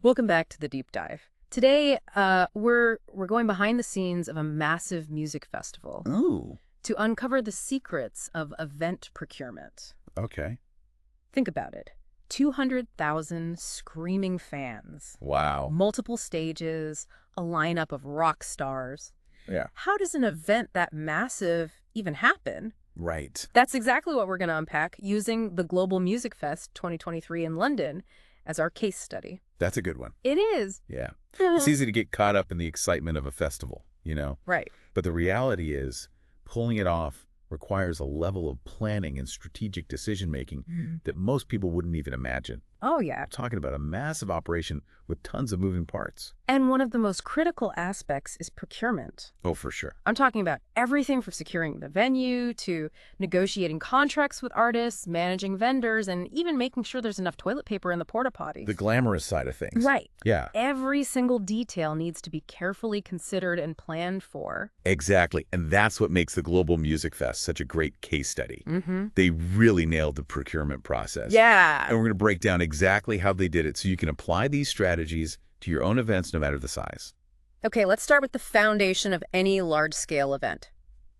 Welcome back to the deep dive. Today, we're going behind the scenes of a massive music festival Ooh, to uncover the secrets of event procurement. okay. Think about it. 200,000 screaming fans, Wow. multiple stages, a lineup of rock stars. Yeah. How does an event that massive even happen? Right. That's exactly what we're going to unpack using the Global Music Fest 2023 in London as our case study. That's a good one. It is. Yeah. It's easy to get caught up in the excitement of a festival. Right. But the reality is, pulling it off requires a level of planning and strategic decision-making that most people wouldn't even imagine. Oh, yeah. We're talking about a massive operation with tons of moving parts. And one of the most critical aspects is procurement. Oh, for sure. I'm talking about everything from securing the venue to negotiating contracts with artists, managing vendors, and even making sure there's enough toilet paper in the porta potties. The glamorous side of things. Right. Yeah, Every single detail needs to be carefully considered and planned for. exactly. And that's what makes the Global Music Fest such a great case study. They really nailed the procurement process. Yeah. And we're going to break down exactly how they did it so you can apply these strategies to your own events no matter the size. Okay, let's start with the foundation of any large-scale event.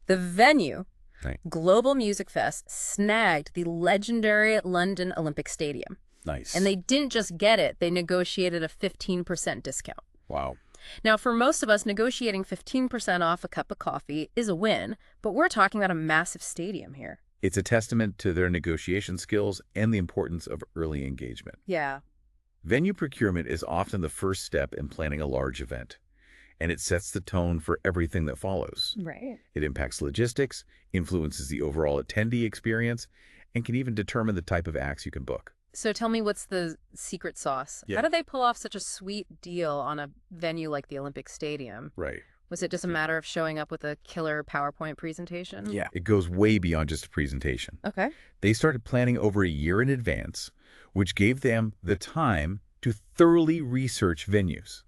The venue. Right. Global Music Fest snagged the legendary London Olympic Stadium. Nice. And they didn't just get it, they negotiated a 15% discount. Wow. Now, for most of us, negotiating 15% off a cup of coffee is a win, but we're talking about a massive stadium here. It's a testament to their negotiation skills and the importance of early engagement. Yeah. Venue procurement is often the first step in planning a large event, and it sets the tone for everything that follows. Right. It impacts logistics, influences the overall attendee experience, and can even determine the type of acts you can book. So tell me, what's the secret sauce? Yeah. How did they pull off such a sweet deal on a venue like the Olympic Stadium? Right. Was it just a matter of showing up with a killer PowerPoint presentation? Yeah. It goes way beyond just a presentation. Okay. They started planning over a year in advance, which gave them the time to thoroughly research venues,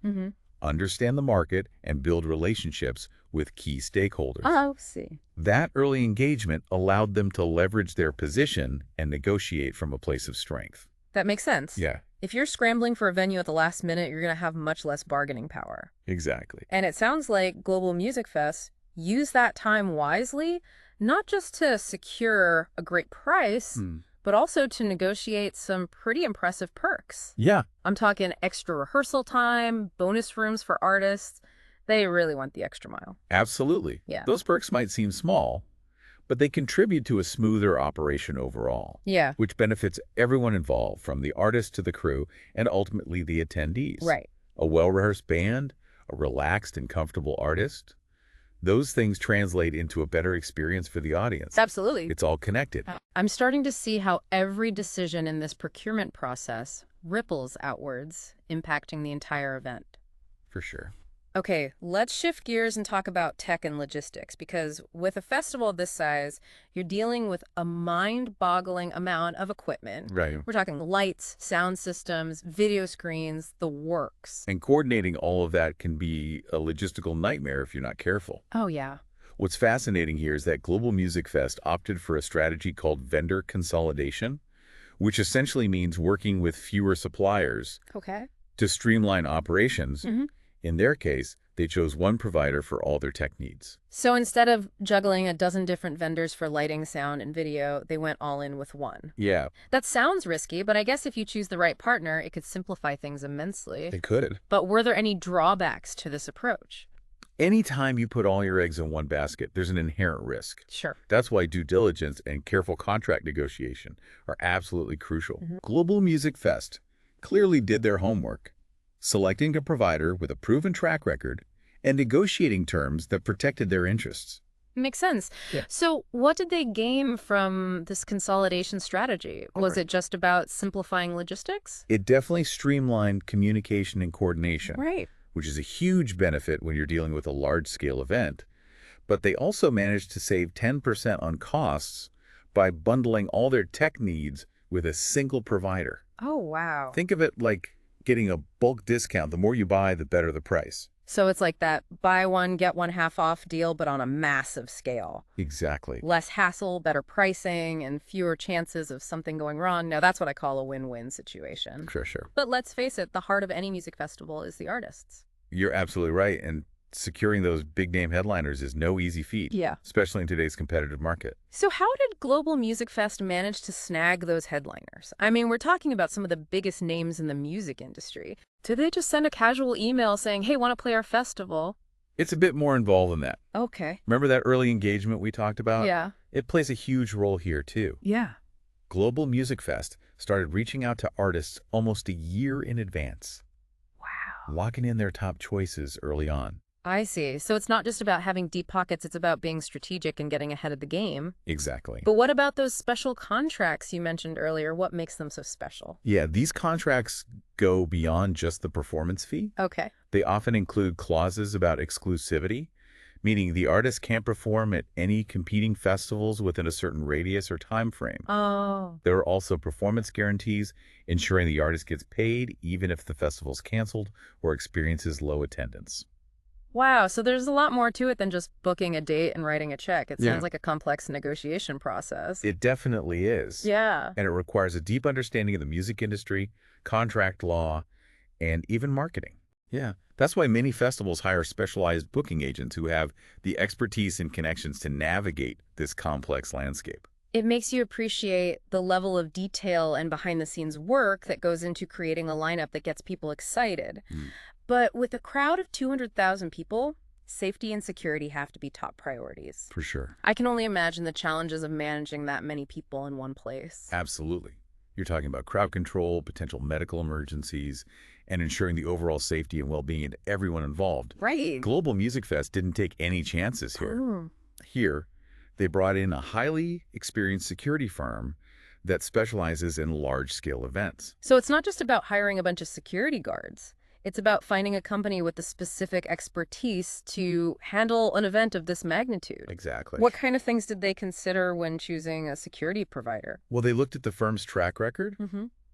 understand the market, and build relationships with key stakeholders. Oh, see. That early engagement allowed them to leverage their position and negotiate from a place of strength. That makes sense. Yeah, If you're scrambling for a venue at the last minute, you're going to have much less bargaining power. exactly. And it sounds like Global Music Fest used that time wisely, not just to secure a great price, but also to negotiate some pretty impressive perks. Yeah, I'm talking extra rehearsal time, bonus rooms for artists. They really went the extra mile. absolutely. Yeah. Those perks might seem small, but they contribute to a smoother operation overall, Yeah. which benefits everyone involved, from the artist to the crew and ultimately the attendees. Right. A well-rehearsed band, a relaxed and comfortable artist, those things translate into a better experience for the audience. Absolutely. It's all connected. I'm starting to see how every decision in this procurement process ripples outwards, impacting the entire event. For sure. Okay, let's shift gears and talk about tech and logistics, because with a festival of this size, you're dealing with a mind-boggling amount of equipment. Right. We're talking lights, sound systems, video screens, the works. And coordinating all of that can be a logistical nightmare if you're not careful. Oh, yeah. What's fascinating here is that Global Music Fest opted for a strategy called vendor consolidation, which essentially means working with fewer suppliers Okay. to streamline operations. In their case, they chose one provider for all their tech needs. So instead of juggling a dozen different vendors for lighting, sound, and video, they went all in with one. Yeah, That sounds risky, but I guess if you choose the right partner, it could simplify things immensely. they could. But were there any drawbacks to this approach? Anytime you put all your eggs in one basket, there's an inherent risk. Sure. That's why due diligence and careful contract negotiation are absolutely crucial. Global Music Fest clearly did their homework, selecting a provider with a proven track record and negotiating terms that protected their interests. Makes sense. Yeah. So what did they gain from this consolidation strategy? Was it just about simplifying logistics? It definitely streamlined communication and coordination, Right. which is a huge benefit when you're dealing with a large-scale event. But they also managed to save 10% on costs by bundling all their tech needs with a single provider. Oh, wow. Think of it like getting a bulk discount. The more you buy, the better the price. So it's like that buy one, get one half off deal, but on a massive scale. Exactly. Less hassle, better pricing, and fewer chances of something going wrong. Now, that's what I call a win-win situation. Sure, sure. But let's face it, the heart of any music festival is the artists. You're absolutely right. And securing those big-name headliners is no easy feat, Yeah. especially in today's competitive market. So how did Global Music Fest manage to snag those headliners? I mean, we're talking about some of the biggest names in the music industry. Did they just send a casual email saying, hey, want to play our festival? It's a bit more involved than that. Okay. Remember that early engagement we talked about? Yeah. It plays a huge role here, too. Yeah. Global Music Fest started reaching out to artists almost a year in advance, Wow. locking in their top choices early on. I see. So it's not just about having deep pockets, it's about being strategic and getting ahead of the game. Exactly. But what about those special contracts you mentioned earlier? What makes them so special? Yeah, these contracts go beyond just the performance fee. Okay. They often include clauses about exclusivity, meaning the artist can't perform at any competing festivals within a certain radius or time frame. Oh. There are also performance guarantees, ensuring the artist gets paid even if the festival's canceled or experiences low attendance. Wow, so there's a lot more to it than just booking a date and writing a check. It Yeah. sounds like a complex negotiation process. It definitely is. Yeah. And it requires a deep understanding of the music industry, contract law, and even marketing. Yeah. That's why many festivals hire specialized booking agents who have the expertise and connections to navigate this complex landscape. It makes you appreciate the level of detail and behind-the-scenes work that goes into creating a lineup that gets people excited. But with a crowd of 200,000 people, safety and security have to be top priorities. For sure. I can only imagine the challenges of managing that many people in one place. Absolutely. You're talking about crowd control, potential medical emergencies, and ensuring the overall safety and well-being of everyone involved. Right. Global Music Fest didn't take any chances here. Here, they brought in a highly experienced security firm that specializes in large-scale events. So it's not just about hiring a bunch of security guards. It's about finding a company with the specific expertise to handle an event of this magnitude. Exactly. What kind of things did they consider when choosing a security provider? Well, they looked at the firm's track record,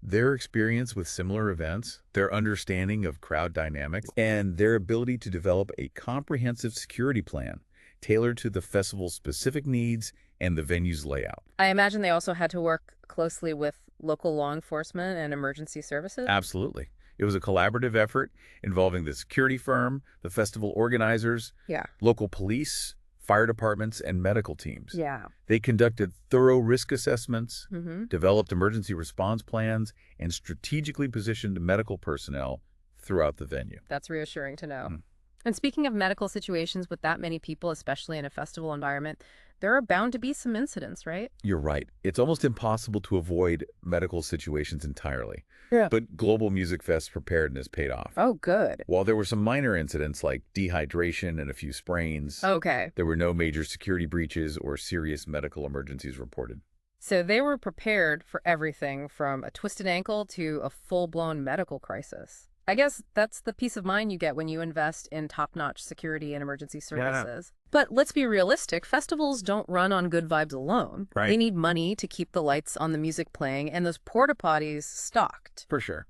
their experience with similar events, their understanding of crowd dynamics, and their ability to develop a comprehensive security plan tailored to the festival's specific needs and the venue's layout. I imagine they also had to work closely with local law enforcement and emergency services? Absolutely. It was a collaborative effort involving the security firm, the festival organizers, Yeah. local police, fire departments, and medical teams. Yeah. They conducted thorough risk assessments, Mm-hmm. developed emergency response plans, and strategically positioned medical personnel throughout the venue. That's reassuring to know. Mm. And speaking of medical situations with that many people, especially in a festival environment, there are bound to be some incidents, right? You're right. It's almost impossible to avoid medical situations entirely. Yeah. But Global Music Fest preparedness paid off. Oh, good. While there were some minor incidents like dehydration and a few sprains, Okay. there were no major security breaches or serious medical emergencies reported. So they were prepared for everything from a twisted ankle to a full-blown medical crisis. I guess that's the peace of mind you get when you invest in top-notch security and emergency services. But let's be realistic, festivals don't run on good vibes alone. Right. They need money to keep the lights on the music playing and those porta potties stocked. For sure.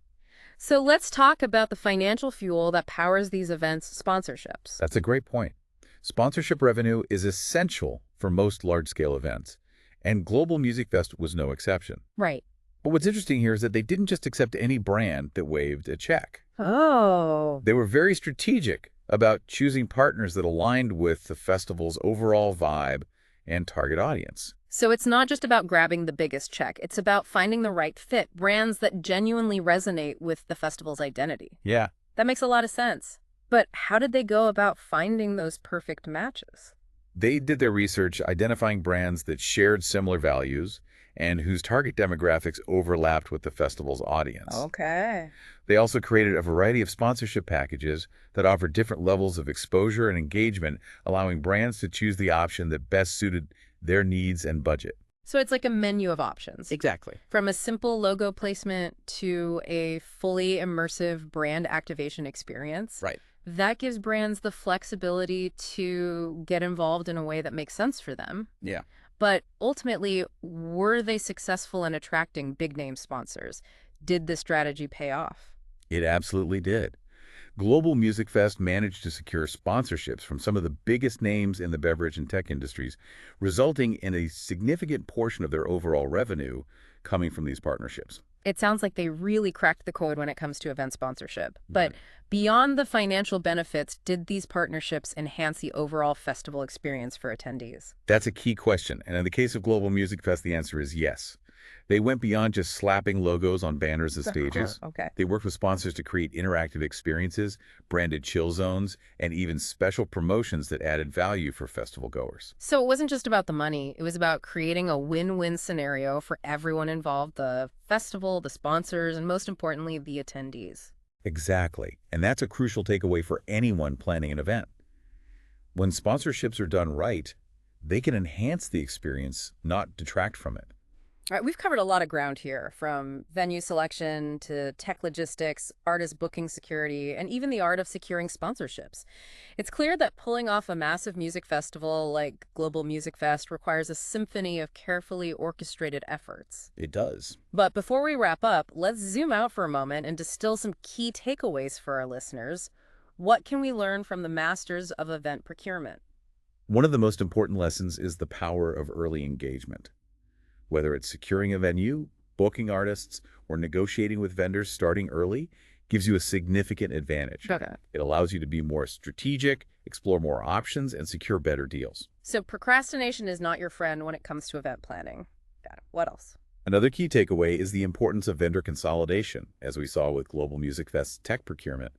So let's talk about the financial fuel that powers these events' sponsorships. That's a great point. Sponsorship revenue is essential for most large-scale events, and Global Music Fest was no exception. Right. But what's interesting here is that they didn't just accept any brand that waved a check. Oh. They were very strategic about choosing partners that aligned with the festival's overall vibe and target audience. So it's not just about grabbing the biggest check. It's about finding the right fit, brands that genuinely resonate with the festival's identity. Yeah. That makes a lot of sense. But how did they go about finding those perfect matches? They did their research identifying brands that shared similar values and whose target demographics overlapped with the festival's audience. Okay. They also created a variety of sponsorship packages that offered different levels of exposure and engagement, allowing brands to choose the option that best suited their needs and budget. So it's like a menu of options. Exactly. From a simple logo placement to a fully immersive brand activation experience. Right. That gives brands the flexibility to get involved in a way that makes sense for them. Yeah. But ultimately, were they successful in attracting big-name sponsors? Did the strategy pay off? It absolutely did. Global Music Fest managed to secure sponsorships from some of the biggest names in the beverage and tech industries, resulting in a significant portion of their overall revenue coming from these partnerships. It sounds like they really cracked the code when it comes to event sponsorship. But Right. beyond the financial benefits, did these partnerships enhance the overall festival experience for attendees? That's a key question, and in the case of Global Music Fest, the answer is yes. They went beyond just slapping logos on banners and stages. Okay. They worked with sponsors to create interactive experiences, branded chill zones, and even special promotions that added value for festival goers. So it wasn't just about the money, it was about creating a win-win scenario for everyone involved, the festival, the sponsors, and most importantly, the attendees. Exactly, and that's a crucial takeaway for anyone planning an event. When sponsorships are done right, they can enhance the experience, not detract from it. All right, we've covered a lot of ground here, from venue selection to tech logistics, artist booking security, and even the art of securing sponsorships. It's clear that pulling off a massive music festival like Global Music Fest requires a symphony of carefully orchestrated efforts. It does. But before we wrap up, let's zoom out for a moment and distill some key takeaways for our listeners. What can we learn from the masters of event procurement? One of the most important lessons is the power of early engagement. Whether it's securing a venue, booking artists, or negotiating with vendors starting early, gives you a significant advantage. Okay. It allows you to be more strategic, explore more options, and secure better deals. So procrastination is not your friend when it comes to event planning. Got it. What else? Another key takeaway is the importance of vendor consolidation, as we saw with Global Music Fest's tech procurement.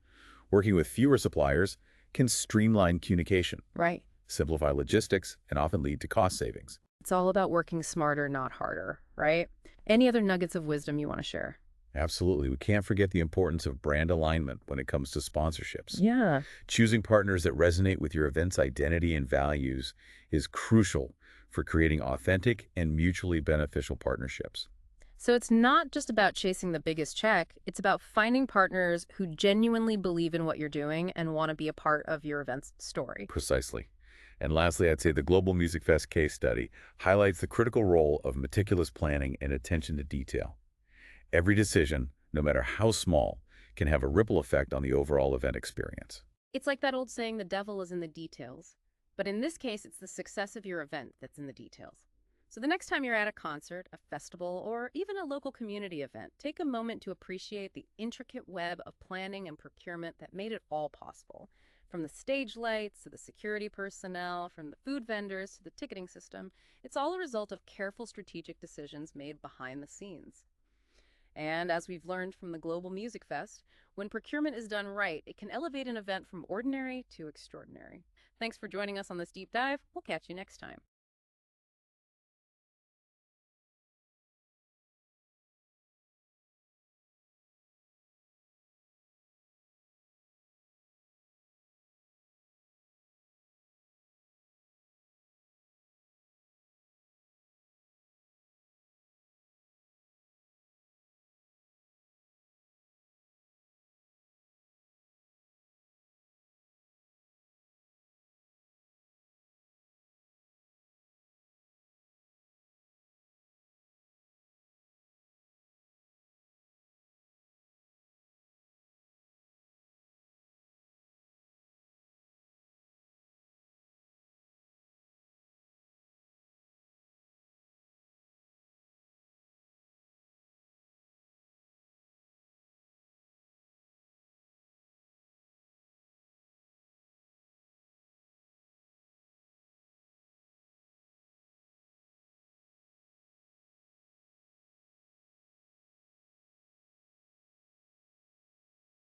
Working with fewer suppliers can streamline communication, Right. simplify logistics, and often lead to cost savings. It's all about working smarter, not harder, right? Any other nuggets of wisdom you want to share? Absolutely. We can't forget the importance of brand alignment when it comes to sponsorships. Yeah. Choosing partners that resonate with your event's identity and values is crucial for creating authentic and mutually beneficial partnerships. So it's not just about chasing the biggest check, it's about finding partners who genuinely believe in what you're doing and want to be a part of your event's story. Precisely. And lastly, I'd say the Global Music Fest case study highlights the critical role of meticulous planning and attention to detail. Every decision, no matter how small, can have a ripple effect on the overall event experience. It's like that old saying, the devil is in the details. But in this case, it's the success of your event that's in the details. So the next time you're at a concert, a festival, or even a local community event, take a moment to appreciate the intricate web of planning and procurement that made it all possible. From the stage lights to the security personnel, from the food vendors to the ticketing system, it's all a result of careful strategic decisions made behind the scenes. And as we've learned from the Global Music Fest, when procurement is done right, it can elevate an event from ordinary to extraordinary. Thanks for joining us on this deep dive. We'll catch you next time.